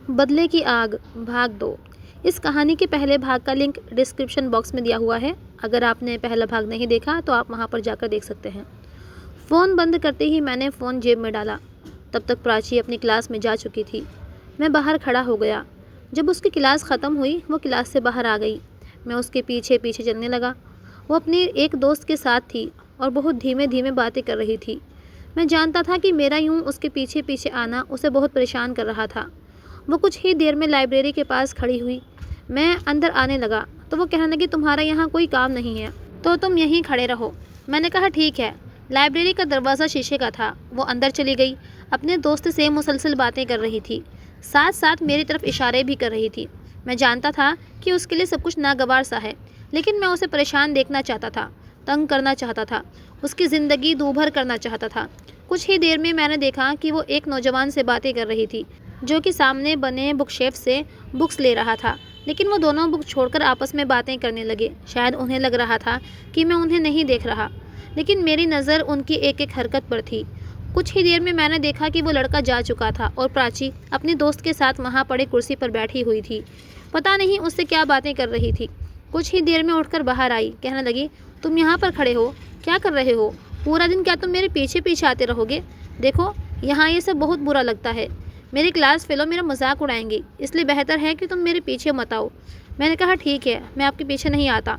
بدلے کی آگ بھاگ دو۔ اس کہانی کے پہلے بھاگ کا لنک ڈسکرپشن باکس میں دیا ہوا ہے۔ اگر آپ نے پہلا بھاگ نہیں دیکھا تو آپ وہاں پر جا کر دیکھ سکتے ہیں۔ فون بند کرتے ہی میں نے فون جیب میں ڈالا۔ تب تک پراچی اپنی کلاس میں جا چکی تھی۔ میں باہر کھڑا ہو گیا۔ جب اس کی کلاس ختم ہوئی وہ کلاس سے باہر آ گئی۔ میں اس کے پیچھے پیچھے چلنے لگا۔ وہ اپنی ایک دوست کے ساتھ تھی اور بہت دھیمے دھیمے باتیں کر رہی تھی۔ میں جانتا تھا کہ میرا یوں اس کے پیچھے پیچھے آنا اسے بہت پریشان کر رہا تھا۔ وہ کچھ ہی دیر میں لائبریری کے پاس کھڑی ہوئی۔ میں اندر آنے لگا تو وہ کہنے لگی تمہارا یہاں کوئی کام نہیں ہے تو تم یہیں کھڑے رہو۔ میں نے کہا ٹھیک ہے۔ لائبریری کا دروازہ شیشے کا تھا۔ وہ اندر چلی گئی۔ اپنے دوست سے مسلسل باتیں کر رہی تھی، ساتھ ساتھ میری طرف اشارے بھی کر رہی تھی۔ میں جانتا تھا کہ اس کے لیے سب کچھ ناگوار سا ہے، لیکن میں اسے پریشان دیکھنا چاہتا تھا، تنگ کرنا چاہتا تھا، اس کی زندگی دوبھر کرنا چاہتا تھا۔ کچھ ہی دیر میں نے دیکھا کہ وہ ایک نوجوان سے باتیں کر رہی تھی جو کہ سامنے بنے بک شیلف سے بکس لے رہا تھا، لیکن وہ دونوں بک چھوڑ کر آپس میں باتیں کرنے لگے۔ شاید انہیں لگ رہا تھا کہ میں انہیں نہیں دیکھ رہا، لیکن میری نظر ان کی ایک ایک حرکت پر تھی۔ کچھ ہی دیر میں نے دیکھا کہ وہ لڑکا جا چکا تھا اور پراچی اپنی دوست کے ساتھ وہاں پڑے کرسی پر بیٹھی ہوئی تھی۔ پتہ نہیں اس سے کیا باتیں کر رہی تھی۔ کچھ ہی دیر میں اٹھ کر باہر آئی، کہنے لگی تم یہاں پر کھڑے ہو، کیا کر رہے ہو؟ پورا دن کیا تم میرے پیچھے پیچھے آتے رہو گے؟ دیکھو یہاں یہ سب بہت برا لگتا ہے۔ میری کلاس فیلو میرا مذاق اڑائیں گی، اس لیے بہتر ہے کہ تم میرے پیچھے مت آؤ۔ میں نے کہا ٹھیک ہے، میں آپ کے پیچھے نہیں آتا۔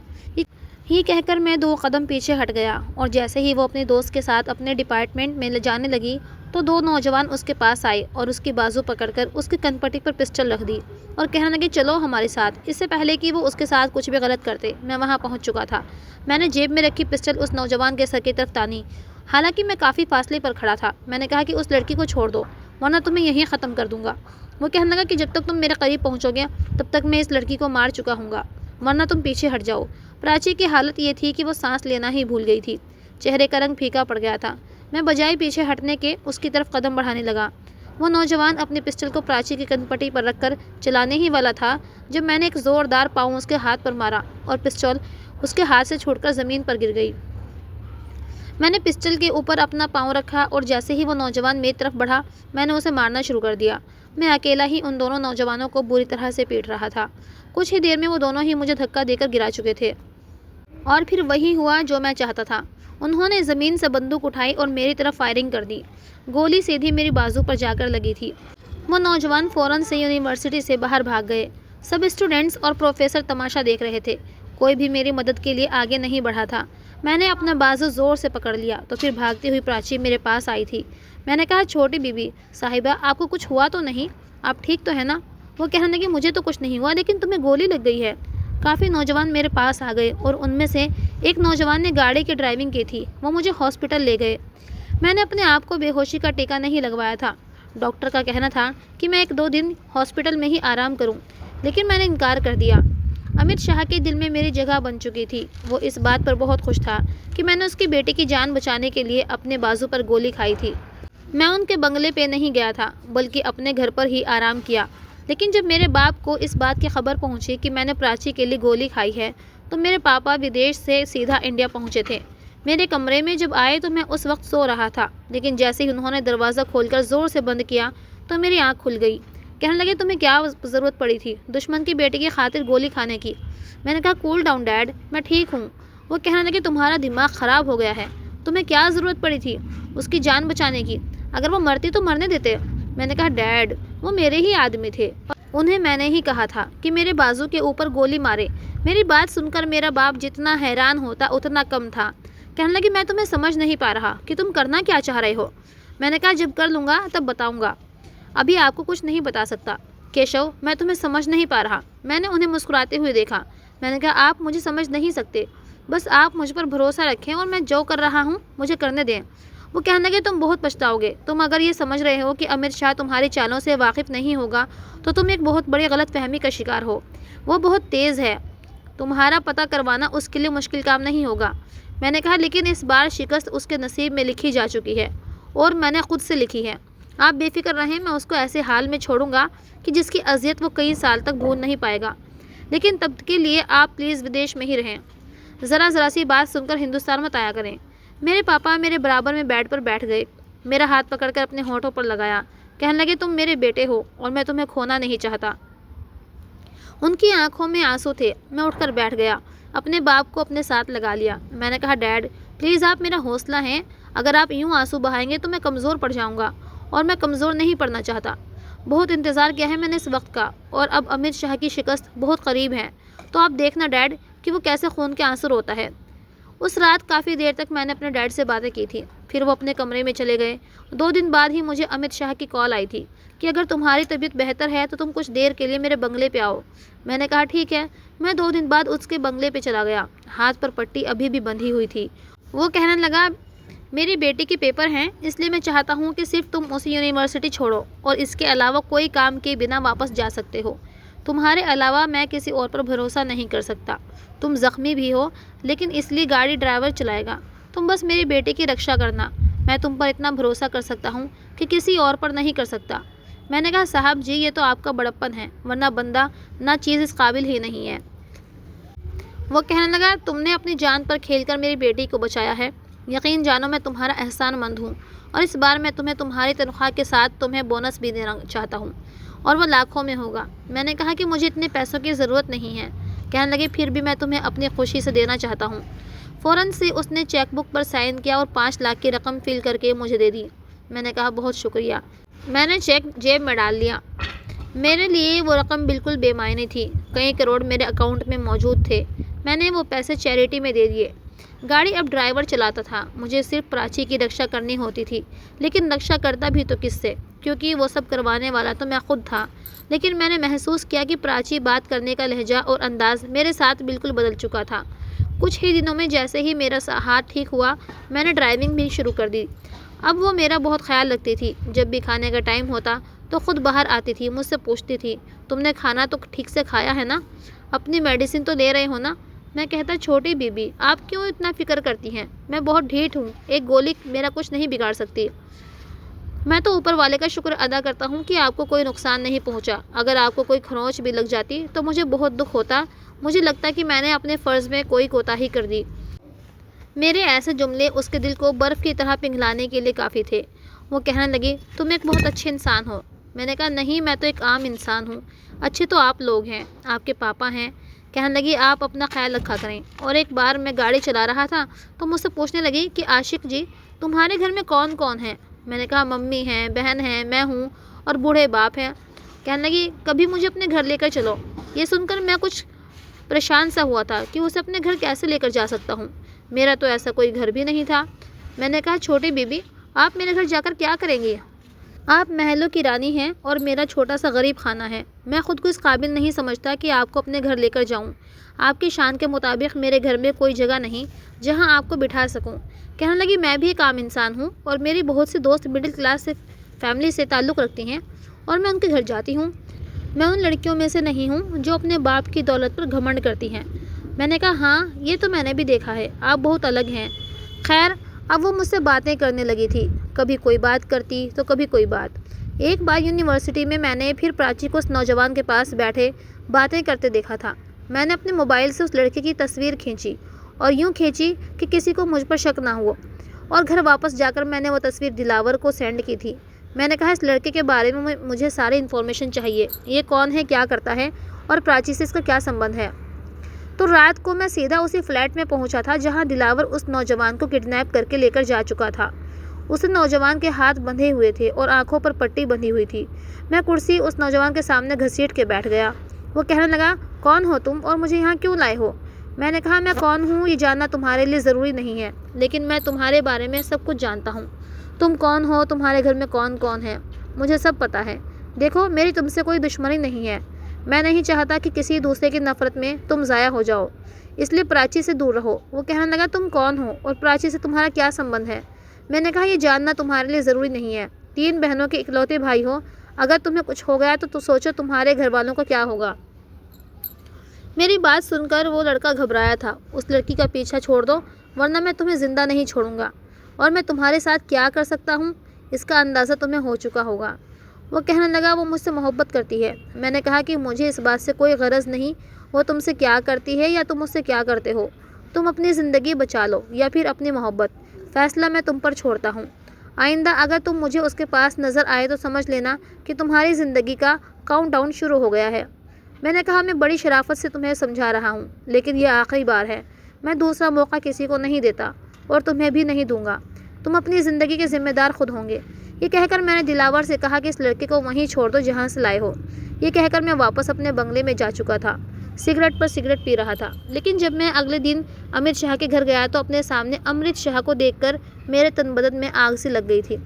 یہ کہہ کر میں 2 قدم پیچھے ہٹ گیا اور جیسے ہی وہ اپنے دوست کے ساتھ اپنے ڈپارٹمنٹ میں جانے لگی تو 2 نوجوان اس کے پاس آئے اور اس کی بازو پکڑ کر اس کی کنپٹی پر پسٹل رکھ دی اور کہنے لگے چلو ہمارے ساتھ۔ اس سے پہلے کہ وہ اس کے ساتھ کچھ بھی غلط کرتے میں وہاں پہنچ چکا تھا۔ میں نے جیب میں رکھی پسٹل اس نوجوان کے سر کی طرف تانی، حالانکہ میں کافی فاصلے پر کھڑا تھا۔ میں نے کہا کہ اس لڑکی کو چھوڑ دو ورنہ تمہیں یہیں ختم کر دوں گا۔ وہ کہنے لگا کہ جب تک تم میرے قریب پہنچو گے تب تک میں اس لڑکی کو مار چکا ہوں گا، ورنہ تم پیچھے ہٹ جاؤ۔ پراچی کی حالت یہ تھی کہ وہ سانس لینا ہی بھول گئی تھی، چہرے کا رنگ پھیکا پڑ گیا تھا۔ میں بجائے پیچھے ہٹنے کے اس کی طرف قدم بڑھانے لگا۔ وہ نوجوان اپنی پسٹل کو پراچی کی کنپٹی پر رکھ کر چلانے ہی والا تھا جب میں نے ایک زوردار پاؤں اس کے ہاتھ پر مارا اور پسٹل اس کے ہاتھ سے چھوٹ کر زمین پر گر گئی۔ میں نے پسٹل کے اوپر اپنا پاؤں رکھا اور جیسے ہی وہ نوجوان میری طرف بڑھا میں نے اسے مارنا شروع کر دیا۔ میں اکیلا ہی ان دونوں نوجوانوں کو بری طرح سے پیٹ رہا تھا۔ کچھ ہی دیر میں وہ دونوں ہی مجھے دھکا دے کر گرا چکے تھے اور پھر وہی ہوا جو میں چاہتا تھا۔ انہوں نے زمین سے بندوق اٹھائی اور میری طرف فائرنگ کر دی۔ گولی سیدھی میری بازو پر جا کر لگی تھی۔ وہ نوجوان فوراً سے یونیورسٹی سے باہر بھاگ گئے۔ سب اسٹوڈنٹس اور پروفیسر تماشا دیکھ رہے تھے، کوئی بھی میری مدد کے لیے آگے نہیں بڑھا تھا۔ میں نے اپنا بازو زور سے پکڑ لیا تو پھر بھاگتی ہوئی پراچی میرے پاس آئی تھی۔ میں نے کہا چھوٹی بی بی صاحبہ آپ کو کچھ ہوا تو نہیں؟ آپ ٹھیک تو ہے نا؟ وہ کہنے لگی مجھے تو کچھ نہیں ہوا لیکن تمہیں گولی لگ گئی ہے۔ کافی نوجوان میرے پاس آ گئے اور ان میں سے ایک نوجوان نے گاڑی کی ڈرائیونگ کی تھی، وہ مجھے ہاسپٹل لے گئے۔ میں نے اپنے آپ کو بے ہوشی کا ٹیکا نہیں لگوایا تھا۔ ڈاکٹر کا کہنا تھا کہ میں 1-2 دن ہاسپٹل میں ہی آرام کروں، لیکن میں نے انکار کر دیا۔ امت شاہ کے دل میں میری جگہ بن چکی تھی۔ وہ اس بات پر بہت خوش تھا کہ میں نے اس کی بیٹی کی جان بچانے کے لیے اپنے بازو پر گولی کھائی تھی۔ میں ان کے بنگلے پہ نہیں گیا تھا بلکہ اپنے گھر پر ہی آرام کیا، لیکن جب میرے باپ کو اس بات کی خبر پہنچی کہ میں نے پراچی کے لیے گولی کھائی ہے تو میرے پاپا ودیش سے سیدھا انڈیا پہنچے تھے۔ میرے کمرے میں جب آئے تو میں اس وقت سو رہا تھا، لیکن جیسے ہی انہوں نے دروازہ کھول کر زور سے بند کیا تو میری آنکھ کھل گئی۔ کہنے لگے تمہیں کیا ضرورت پڑی تھی دشمن کی بیٹی کی خاطر گولی کھانے کی؟ میں نے کہا کول ڈاؤن ڈیڈ، میں ٹھیک ہوں۔ وہ کہنے لگے تمہارا دماغ خراب ہو گیا ہے، تمہیں کیا ضرورت پڑی تھی اس کی جان بچانے کی؟ اگر وہ مرتی تو مرنے دیتے۔ میں نے کہا ڈیڈ وہ میرے ہی آدمی تھے، انہیں میں نے ہی کہا تھا کہ میرے بازو کے اوپر گولی مارے۔ میری بات سن کر میرا باپ جتنا حیران ہوتا اتنا کم تھا۔ کہنے لگے میں تمہیں سمجھ نہیں پا رہا کہ تم کرنا کیا چاہ رہے ہو۔ میں نے کہا جب کر لوں گا تب بتاؤں گا، ابھی آپ کو کچھ نہیں بتا سکتا۔ کیشو میں تمہیں سمجھ نہیں پا رہا۔ میں نے انہیں مسکراتے ہوئے دیکھا۔ میں نے کہا آپ مجھے سمجھ نہیں سکتے، بس آپ مجھ پر بھروسہ رکھیں اور میں جو کر رہا ہوں مجھے کرنے دیں۔ وہ کہنے لگے تم بہت پچھتاؤ گے، تم اگر یہ سمجھ رہے ہو کہ امت شاہ تمہاری چالوں سے واقف نہیں ہوگا تو تم ایک بہت بڑی غلط فہمی کا شکار ہو۔ وہ بہت تیز ہے، تمہارا پتہ کروانا اس کے لیے مشکل کام نہیں ہوگا۔ میں نے کہا لیکن اس بار شکست اس کے نصیب میں لکھی جا چکی ہے اور میں نے خود سے لکھی ہے۔ آپ بے فکر رہیں، میں اس کو ایسے حال میں چھوڑوں گا کہ جس کی اذیت وہ کئی سال تک بھول نہیں پائے گا، لیکن تب کے لیے آپ پلیز ودیش میں ہی رہیں، ذرا سی بات سن کر ہندوستان مت آیا کریں۔ میرے پاپا میرے برابر میں بیڈ پر بیٹھ گئے، میرا ہاتھ پکڑ کر اپنے ہونٹوں پر لگایا۔ کہنے لگے تم میرے بیٹے ہو اور میں تمہیں کھونا نہیں چاہتا۔ ان کی آنکھوں میں آنسو تھے۔ میں اٹھ کر بیٹھ گیا، اپنے باپ کو اپنے ساتھ لگا لیا۔ میں نے کہا ڈیڈ پلیز آپ میرا حوصلہ ہیں، اگر آپ یوں آنسو بہائیں گے تو میں کمزور پڑ جاؤں گا اور میں کمزور نہیں پڑنا چاہتا۔ بہت انتظار کیا ہے میں نے اس وقت کا، اور اب امت شاہ کی شکست بہت قریب ہے، تو آپ دیکھنا ڈیڈ کہ وہ کیسے خون کے آنسو روتا ہے۔ اس رات کافی دیر تک میں نے اپنے ڈیڈ سے باتیں کی تھی، پھر وہ اپنے کمرے میں چلے گئے۔ 2 دن بعد ہی مجھے امت شاہ کی کال آئی تھی کہ اگر تمہاری طبیعت بہتر ہے تو تم کچھ دیر کے لیے میرے بنگلے پہ آؤ۔ میں نے کہا ٹھیک ہے۔ میں 2 دن بعد اس کے بنگلے پہ چلا گیا۔ ہاتھ پر پٹی ابھی بھی بندھی ہوئی تھی۔ وہ کہنے لگا میری بیٹی کے پیپر ہیں، اس لیے میں چاہتا ہوں کہ صرف تم اسے یونیورسٹی چھوڑو اور اس کے علاوہ کوئی کام کے بنا واپس جا سکتے ہو۔ تمہارے علاوہ میں کسی اور پر بھروسہ نہیں کر سکتا۔ تم زخمی بھی ہو لیکن اس لیے گاڑی ڈرائیور چلائے گا۔ تم بس میری بیٹی کی رکشا کرنا۔ میں تم پر اتنا بھروسہ کر سکتا ہوں کہ کسی اور پر نہیں کر سکتا۔ میں نے کہا صاحب جی یہ تو آپ کا بڑپن ہے، ورنہ بندہ نہ چیز اس قابل ہی نہیں ہے۔ وہ کہنے لگا تم نے اپنی جان پر کھیل کر میری بیٹی کو بچایا ہے، یقین جانو میں تمہارا احسان مند ہوں، اور اس بار میں تمہیں تمہاری تنخواہ کے ساتھ تمہیں بونس بھی دینا چاہتا ہوں، اور وہ لاکھوں میں ہوگا۔ میں نے کہا کہ مجھے اتنے پیسوں کی ضرورت نہیں ہے۔ کہنے لگے پھر بھی میں تمہیں اپنی خوشی سے دینا چاہتا ہوں۔ فوراً سے اس نے چیک بک پر سائن کیا اور 5 لاکھ کی رقم فل کر کے مجھے دے دی۔ میں نے کہا بہت شکریہ۔ میں نے چیک جیب میں ڈال لیا۔ میرے لیے وہ رقم بالکل بے معنی تھی، کئی کروڑ میرے اکاؤنٹ میں موجود تھے۔ میں نے وہ پیسے چیریٹی میں دے دیے۔ گاڑی اب ڈرائیور چلاتا تھا، مجھے صرف پراچی کی رکشا کرنی ہوتی تھی، لیکن رکشا کرتا بھی تو کس سے، کیونکہ وہ سب کروانے والا تو میں خود تھا۔ لیکن میں نے محسوس کیا کہ پراچی بات کرنے کا لہجہ اور انداز میرے ساتھ بالکل بدل چکا تھا۔ کچھ ہی دنوں میں جیسے ہی میرا ہاتھ ٹھیک ہوا میں نے ڈرائیونگ بھی شروع کر دی۔ اب وہ میرا بہت خیال رکھتی تھی، جب بھی کھانے کا ٹائم ہوتا تو خود باہر آتی تھی، مجھ سے پوچھتی تھی تم نے کھانا تو ٹھیک سے کھایا ہے نا، اپنی میڈیسن تو لے رہے ہو نا۔ میں کہتا چھوٹی بی بی آپ کیوں اتنا فکر کرتی ہیں، میں بہت ڈھیٹ ہوں، ایک گولی میرا کچھ نہیں بگاڑ سکتی۔ میں تو اوپر والے کا شکر ادا کرتا ہوں کہ آپ کو کوئی نقصان نہیں پہنچا، اگر آپ کو کوئی کھروچ بھی لگ جاتی تو مجھے بہت دکھ ہوتا، مجھے لگتا کہ میں نے اپنے فرض میں کوئی کوتاہی کر دی۔ میرے ایسے جملے اس کے دل کو برف کی طرح پگھلانے کے لیے کافی تھے۔ وہ کہنے لگی تم ایک بہت اچھے انسان ہو۔ میں نے کہا نہیں میں تو ایک عام انسان ہوں، اچھے تو آپ لوگ ہیں، آپ کے پاپا ہیں۔ کہنے لگی آپ اپنا خیال رکھا کریں۔ اور ایک بار میں گاڑی چلا رہا تھا تو مجھ سے پوچھنے لگی کہ عاشق جی تمہارے گھر میں کون کون ہیں؟ میں نے کہا ممی ہیں، بہن ہیں، میں ہوں اور بوڑھے باپ ہیں۔ کہنے لگی کبھی مجھے اپنے گھر لے کر چلو۔ یہ سن کر میں کچھ پریشان سا ہوا تھا کہ اسے اپنے گھر کیسے لے کر جا سکتا ہوں، میرا تو ایسا کوئی گھر بھی نہیں تھا۔ میں نے کہا چھوٹی بی بی آپ میرے گھر جا کر کیا کریں گی؟ آپ محلوں کی رانی ہیں اور میرا چھوٹا سا غریب خانہ ہے، میں خود کو اس قابل نہیں سمجھتا کہ آپ کو اپنے گھر لے کر جاؤں۔ آپ کی شان کے مطابق میرے گھر میں کوئی جگہ نہیں جہاں آپ کو بٹھا سکوں۔ کہنے لگی میں بھی ایک عام انسان ہوں اور میری بہت سی دوست مڈل کلاس سے فیملی سے تعلق رکھتی ہیں اور میں ان کے گھر جاتی ہوں۔ میں ان لڑکیوں میں سے نہیں ہوں جو اپنے باپ کی دولت پر گھمنڈ کرتی ہیں۔ میں نے کہا ہاں یہ تو میں نے بھی دیکھا ہے، آپ بہت الگ ہیں۔ خیر اب وہ مجھ سے باتیں کرنے لگی تھی، کبھی کوئی بات کرتی تو کبھی کوئی بات۔ ایک بار یونیورسٹی میں نے پھر پراچی کو اس نوجوان کے پاس بیٹھے باتیں کرتے دیکھا تھا۔ میں نے اپنے موبائل سے اس لڑکے کی تصویر کھینچی اور یوں کھینچی کہ کسی کو مجھ پر شک نہ ہو، اور گھر واپس جا کر میں نے وہ تصویر دلاور کو سینڈ کی تھی۔ میں نے کہا اس لڑکے کے بارے میں مجھے ساری انفارمیشن چاہیے، یہ کون ہے، کیا کرتا ہے اور پراچی سے اس کا کیا سمبند ہے۔ تو رات کو میں سیدھا اسی فلیٹ میں پہنچا تھا جہاں دلاور اس نوجوان کو کڈنیپ کر کے لے کر جا چکا تھا۔ اس نوجوان کے ہاتھ بندھے ہوئے تھے اور آنکھوں پر پٹی بندھی ہوئی تھی۔ میں کرسی اس نوجوان کے سامنے گھسیٹ کے بیٹھ گیا۔ وہ کہنے لگا کون ہو تم اور مجھے یہاں کیوں لائے ہو؟ میں نے کہا میں کون ہوں یہ جاننا تمہارے لیے ضروری نہیں ہے، لیکن میں تمہارے بارے میں سب کچھ جانتا ہوں۔ تم کون ہو، تمہارے گھر میں کون کون ہے، مجھے سب پتہ ہے۔ دیکھو میری تم سے کوئی دشمنی نہیں ہے، میں نہیں چاہتا کہ کسی دوسرے کی نفرت میں تم ضائع ہو جاؤ، اس لیے پراچی سے دور رہو۔ وہ کہنے لگا تم کون ہو اور پراچی سے تمہارا کیا سمبند ہے؟ میں نے کہا یہ جاننا تمہارے لیے ضروری نہیں ہے، 3 بہنوں کے اکلوتے بھائی ہو، اگر تمہیں کچھ ہو گیا تو سوچو تمہارے گھر والوں کا کیا ہوگا۔ میری بات سن کر وہ لڑکا گھبرایا تھا۔ اس لڑکی کا پیچھا چھوڑ دو ورنہ میں تمہیں زندہ نہیں چھوڑوں گا، اور میں تمہارے ساتھ کیا کر سکتا ہوں اس کا اندازہ تمہیں ہو چکا ہوگا۔ وہ کہنے لگا وہ مجھ سے محبت کرتی ہے۔ میں نے کہا کہ مجھے اس بات سے کوئی غرض نہیں وہ تم سے کیا کرتی ہے یا تم اس سے کیا کرتے ہو، تم اپنی زندگی بچا لو یا پھر اپنی محبت، فیصلہ میں تم پر چھوڑتا ہوں۔ آئندہ اگر تم مجھے اس کے پاس نظر آئے تو سمجھ لینا کہ تمہاری زندگی کا کاؤنٹ ڈاؤن شروع ہو گیا ہے۔ میں نے کہا، میں بڑی شرافت سے تمہیں سمجھا رہا ہوں، لیکن یہ آخری بار ہے۔ میں دوسرا موقع کسی کو نہیں دیتا اور تمہیں بھی نہیں دوں گا۔ تم اپنی زندگی کے ذمہ دار خود ہوں گے۔ یہ کہہ کر میں نے دلاور سے کہا کہ اس لڑکے کو وہیں چھوڑ دو جہاں سے لائے ہو۔ یہ کہہ کر میں واپس اپنے بنگلے میں جا چکا تھا، سگریٹ پر سگریٹ پی رہا تھا۔ لیکن جب میں اگلے دن امرت شاہ کے گھر گیا تو اپنے سامنے امرت شاہ کو دیکھ کر میرے تن بدن میں آگ سی لگ گئی تھی۔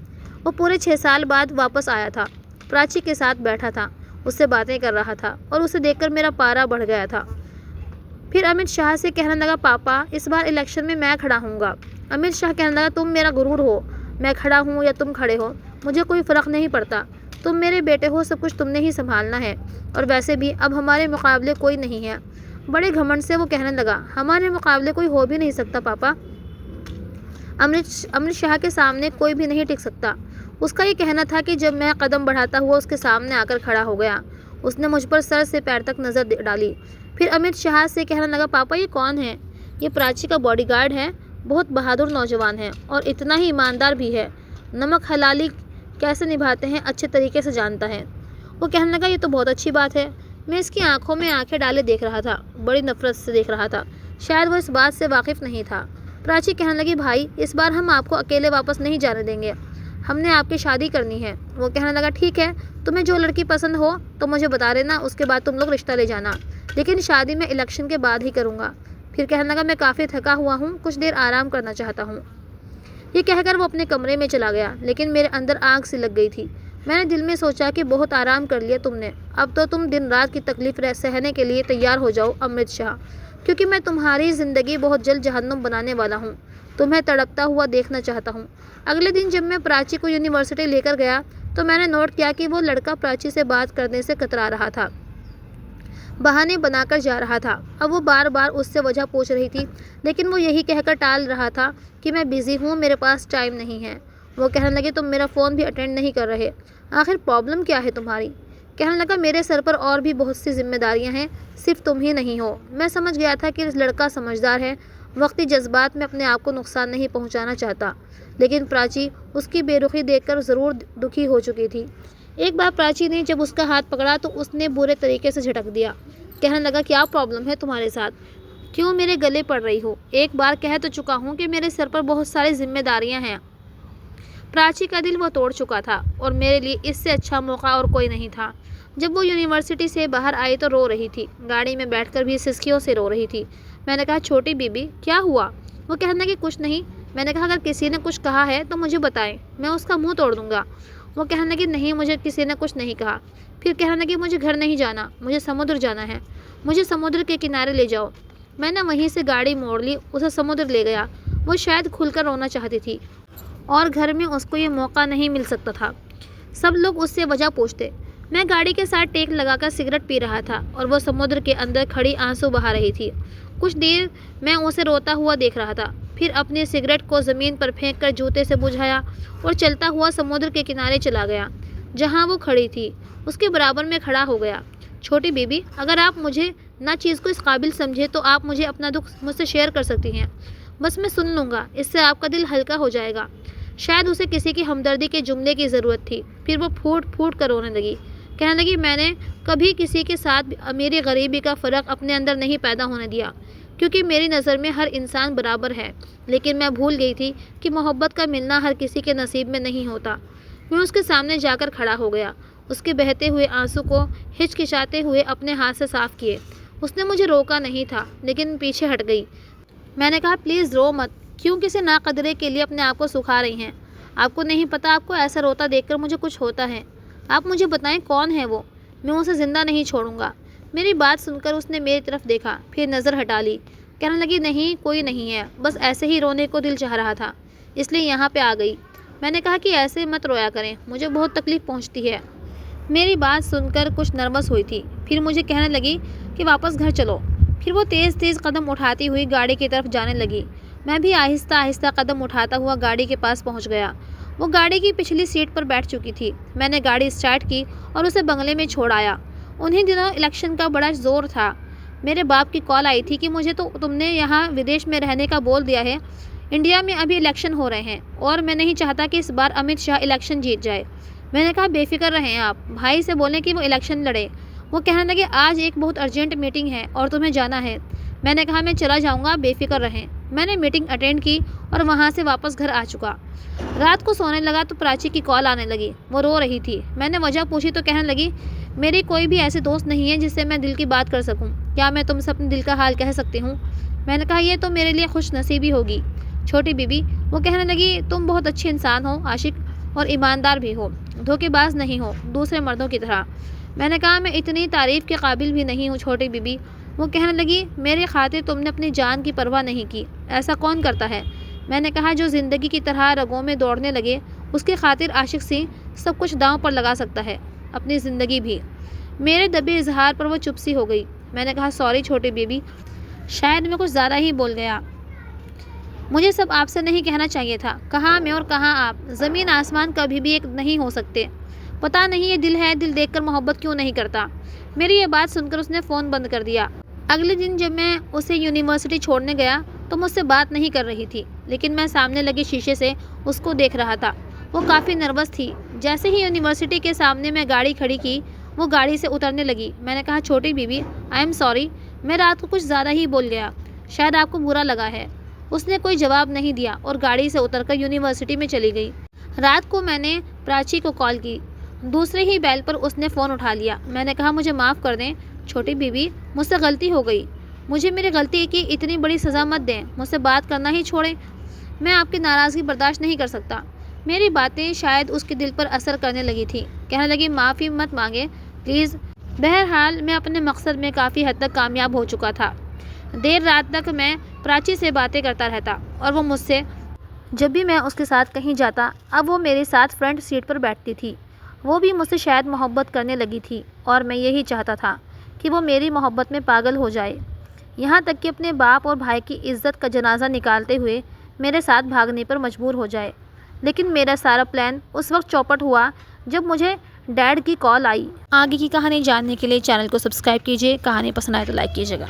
وہ پورے 6 سال بعد واپس آیا تھا، پراچی کے ساتھ بیٹھا تھا، اس سے باتیں کر رہا تھا اور اسے دیکھ کر میرا پارا بڑھ گیا تھا۔ پھر امرت شاہ سے کہنے لگا، پاپا اس بار الیکشن میں کھڑا ہوں گا۔ امرت شاہ کہنے لگا، تم میرا غرور ہو، میں کھڑا ہوں یا تم کھڑے ہو، مجھے کوئی فرق نہیں پڑتا۔ تم میرے بیٹے ہو، سب کچھ تم نے ہی سنبھالنا ہے، اور ویسے بھی اب ہمارے مقابلے کوئی نہیں ہے۔ بڑے گھمنڈ سے وہ کہنے لگا، ہمارے مقابلے کوئی ہو بھی نہیں سکتا پاپا۔ امرت شاہ کے سامنے کوئی بھی نہیں ٹک سکتا۔ اس کا یہ کہنا تھا کہ جب میں قدم بڑھاتا ہوا اس کے سامنے آ کر کھڑا ہو گیا۔ اس نے مجھ پر سر سے پیر تک نظر ڈالی، پھر امرت شاہ سے کہنے لگا، پاپا یہ کون ہے؟ یہ پراچی کا باڈی گارڈ ہے، بہت بہادر نوجوان ہے اور اتنا ہی ایماندار بھی ہے، نمک حلالی کیسے نبھاتے ہیں اچھے طریقے سے جانتا ہے۔ وہ کہنے لگا، یہ تو بہت اچھی بات ہے۔ میں اس کی آنکھوں میں آنکھیں ڈالے دیکھ رہا تھا، بڑی نفرت سے دیکھ رہا تھا، شاید وہ اس بات سے واقف نہیں تھا۔ پراچی کہنے لگی، بھائی اس بار ہم آپ کو اکیلے واپس نہیں جانے دیں گے، ہم نے آپ کی شادی کرنی ہے۔ وہ کہنے لگا، ٹھیک ہے، تمہیں جو لڑکی پسند ہو تو مجھے بتا دینا، اس کے بعد تم لوگ رشتہ لے جانا، لیکن شادی میں الیکشن کے بعد ہی کروں گا۔ پھر کہنے لگا، میں کافی تھکا ہوا ہوں، کچھ دیر آرام کرنا چاہتا ہوں۔ یہ کہہ کر وہ اپنے کمرے میں چلا گیا، لیکن میرے اندر آگ سی لگ گئی تھی۔ میں نے دل میں سوچا کہ بہت آرام کر لیا تم نے، اب تو تم دن رات کی تکلیف سہنے کے لیے تیار ہو جاؤ امرت شاہ، کیونکہ میں تمہاری زندگی بہت جلد جہنم بنانے والا ہوں، تمہیں تڑپتا ہوا دیکھنا چاہتا ہوں۔ اگلے دن جب میں پراچی کو یونیورسٹی لے کر گیا تو میں نے نوٹ کیا کہ وہ لڑکا پراچی سے بات کرنے سے کترا رہا تھا، بہانے بنا کر جا رہا تھا۔ اب وہ بار بار اس سے وجہ پوچھ رہی تھی، لیکن وہ یہی کہہ کر ٹال رہا تھا کہ میں بزی ہوں، میرے پاس ٹائم نہیں ہے۔ وہ کہنے لگے، تم میرا فون بھی اٹینڈ نہیں کر رہے، آخر پرابلم کیا ہے تمہاری؟ کہنے لگا، میرے سر پر اور بھی بہت سی ذمہ داریاں ہیں، صرف تم ہی نہیں ہو۔ میں سمجھ گیا تھا کہ لڑکا سمجھدار ہے، وقتی جذبات میں اپنے آپ کو نقصان نہیں پہنچانا چاہتا، لیکن پراچی اس کی بے رخی دیکھ کر ضرور دکھی ہو چکی تھی۔ ایک بار پراچی نے جب اس کا ہاتھ پکڑا تو اس نے برے طریقے سے جھٹک دیا۔ کہنے لگا، کیا پرابلم ہے تمہارے ساتھ؟ کیوں میرے گلے پڑ رہی ہو؟ ایک بار کہہ تو چکا ہوں کہ میرے سر پر بہت ساری ذمہ داریاں ہیں۔ پراچی کا دل وہ توڑ چکا تھا اور میرے لیے اس سے اچھا موقع اور کوئی نہیں تھا۔ جب وہ یونیورسٹی سے باہر آئی تو رو رہی تھی، گاڑی میں بیٹھ کر بھی سسکیوں سے رو رہی تھی۔ میں نے کہا، چھوٹی بی بی کیا ہوا؟ وہ کہنے لگی، کچھ نہیں۔ میں نے کہا، اگر کسی نے کچھ کہا ہے تو مجھے بتائیں، میں اس کا منہ توڑ دوں گا۔ وہ کہنے لگی، نہیں، مجھے کسی نے کچھ نہیں کہا۔ پھر کہنے لگی، مجھے گھر نہیں جانا، مجھے سمندر جانا ہے، مجھے سمندر کے کنارے لے جاؤ۔ میں نے وہیں سے گاڑی موڑ لی، اسے سمندر لے گیا۔ وہ شاید کھل کر رونا چاہتی تھی اور گھر میں اس کو یہ موقع نہیں مل سکتا تھا، سب لوگ اس سے وجہ پوچھتے۔ میں گاڑی کے ساتھ ٹیک لگا کر سگریٹ پی رہا تھا اور وہ سمندر کے اندر کھڑی آنسو بہا رہی تھی۔ کچھ دیر میں اسے روتا ہوا دیکھ رہا تھا، پھر اپنی سگریٹ کو زمین پر پھینک کر جوتے سے بجھایا اور چلتا ہوا سمندر کے کنارے چلا گیا جہاں وہ کھڑی تھی، اس کے برابر میں کھڑا ہو گیا۔ چھوٹی بی بی، اگر آپ مجھے نہ چیز کو اس قابل سمجھے تو آپ مجھے اپنا دکھ مجھ سے شیئر کر سکتی ہیں، بس میں سن لوں گا، اس سے آپ کا دل ہلکا ہو جائے گا۔ شاید اسے کسی کی ہمدردی کے جملے کی ضرورت تھی، پھر وہ پھوٹ پھوٹ کر رونے لگی۔ کہنے لگی، میں نے کبھی کسی کے ساتھ امیری غریبی کا فرق اپنے اندر نہیں پیدا ہونے دیا، کیونکہ میری نظر میں ہر انسان برابر ہے، لیکن میں بھول گئی تھی کہ محبت کا ملنا ہر کسی کے نصیب میں نہیں ہوتا۔ میں اس کے سامنے جا کر کھڑا ہو گیا، اس کے بہتے ہوئے آنسو کو ہچکچاتے ہوئے اپنے ہاتھ سے صاف کیے۔ اس نے مجھے روکا نہیں تھا، لیکن پیچھے ہٹ گئی۔ میں نے کہا، پلیز رو مت، کیوں کسی ناقدرے کے لیے اپنے آپ کو سکھا رہی ہیں؟ آپ کو نہیں پتہ آپ کو ایسا روتا دیکھ کر مجھے کچھ ہوتا ہے۔ آپ مجھے بتائیں کون ہے وہ، میں اسے زندہ نہیں چھوڑوں گا۔ میری بات سن کر اس نے میری طرف دیکھا، پھر نظر ہٹا لی۔ کہنے لگی، نہیں، کوئی نہیں ہے، بس ایسے ہی رونے کو دل چاہ رہا تھا، اس لیے یہاں پہ آ گئی۔ میں نے کہا کہ ایسے مت رویا کریں، مجھے بہت تکلیف پہنچتی ہے۔ میری بات سن کر کچھ نروس ہوئی تھی، پھر مجھے کہنے لگی کہ واپس گھر چلو۔ پھر وہ تیز تیز قدم اٹھاتی ہوئی گاڑی کی طرف جانے لگی۔ میں بھی آہستہ آہستہ قدم اٹھاتا ہوا گاڑی کے پاس پہنچ گیا۔ وہ گاڑی کی پچھلی سیٹ پر بیٹھ چکی تھی۔ میں نے گاڑی اسٹارٹ کی اور اسے بنگلے میں چھوڑ آیا۔ انہی دنوں الیکشن کا بڑا زور تھا۔ میرے باپ کی کال آئی تھی کہ مجھے تو تم نے یہاں ودیش میں رہنے کا بول دیا ہے، انڈیا میں ابھی الیکشن ہو رہے ہیں اور میں نہیں چاہتا کہ اس بار امت شاہ الیکشن جیت جائے۔ میں نے کہا بے فکر رہیں آپ، بھائی سے بولیں کہ وہ الیکشن لڑے۔ وہ کہنے لگے آج ایک بہت ارجنٹ میٹنگ ہے اور تمہیں جانا ہے۔ میں نے کہا میں چلا جاؤں گا، بے فکر رہیں۔ میں نے میٹنگ اٹینڈ کی اور وہاں سے واپس گھر آ چکا۔ رات کو سونے لگا تو پراچی کی کال آنے لگی، وہ رو رہی تھی۔ میں نے وجہ پوچھی تو کہنے لگی میری کوئی بھی ایسی دوست نہیں ہے جس سے میں دل کی بات کر سکوں، کیا میں تم سے اپنے دل کا حال کہہ سکتی ہوں؟ میں نے کہا یہ تو میرے لیے خوش نصیبی ہوگی چھوٹی بیوی۔ وہ کہنے لگی تم بہت اچھے انسان ہو، عاشق اور ایماندار بھی ہو، دھوکے باز نہیں ہو دوسرے مردوں کی طرح۔ میں نے کہا میں اتنی تعریف کے قابل بھی نہیں ہوں چھوٹی بیوی۔ وہ کہنے لگی میری خاطر تم نے اپنی جان کی پرواہ نہیں کی، ایسا کون کرتا ہے؟ میں نے کہا جو زندگی کی طرح رگوں میں دوڑنے لگے اس کی خاطر عاشق سی سب کچھ داؤں پر لگا سکتا ہے، اپنی زندگی بھی۔ میرے دبے اظہار پر وہ چپ سی ہو گئی۔ میں نے کہا سوری چھوٹی بیوی، شاید میں کچھ زیادہ ہی بول گیا، مجھے سب آپ سے نہیں کہنا چاہیے تھا۔ کہاں میں اور کہاں آپ، زمین آسمان کبھی بھی ایک نہیں ہو سکتے۔ پتہ نہیں یہ دل ہے، دل دیکھ کر محبت کیوں نہیں کرتا۔ میری یہ بات سن کر اس نے فون بند کر دیا۔ اگلے دن جب میں اسے یونیورسٹی چھوڑنے گیا تو مجھ سے بات نہیں کر رہی تھی، لیکن میں سامنے لگے شیشے سے اس کو دیکھ رہا تھا۔ وہ کافی نروس تھی۔ جیسے ہی یونیورسٹی کے سامنے میں گاڑی کھڑی کی وہ گاڑی سے اترنے لگی۔ میں نے کہا چھوٹی بیوی آئی ایم سوری، میں رات کو کچھ زیادہ ہی بول گیا، شاید آپ کو برا لگا ہے۔ اس نے کوئی جواب نہیں دیا اور گاڑی سے اتر کر یونیورسٹی میں چلی گئی۔ رات کو میں نے پراچی کو کال کی، دوسرے ہی بیل پر اس نے فون اٹھا لیا۔ میں نے کہا مجھے معاف کر دیں چھوٹی بیوی، مجھ سے غلطی ہو گئی، مجھے میری غلطی کی اتنی بڑی سزا مت دیں، مجھ سے بات کرنا ہی چھوڑیں، میں آپ کی ناراضگی برداشت نہیں کر سکتا۔ میری باتیں شاید اس کے دل پر اثر کرنے لگی تھی، کہنے لگی معافی مت مانگے پلیز۔ بہرحال میں اپنے مقصد میں کافی حد تک کامیاب ہو چکا تھا۔ دیر رات تک میں پراچی سے باتیں کرتا رہتا اور وہ مجھ سے، جب بھی میں اس کے ساتھ کہیں جاتا اب وہ میرے ساتھ فرنٹ سیٹ پر بیٹھتی تھی۔ وہ بھی مجھ سے شاید محبت کرنے لگی تھی اور میں یہی چاہتا تھا کہ وہ میری محبت میں پاگل ہو جائے، یہاں تک کہ اپنے باپ اور بھائی کی عزت کا جنازہ نکالتے ہوئے میرے ساتھ بھاگنے پر مجبور ہو جائے۔ لیکن میرا سارا پلان اس وقت چوپٹ ہوا جب مجھے ڈیڈ کی کال آئی۔ آگے کی کہانی جاننے کے لیے چینل کو سبسکرائب کیجیے، کہانی پسند آئے تو لائک کیجیے گا۔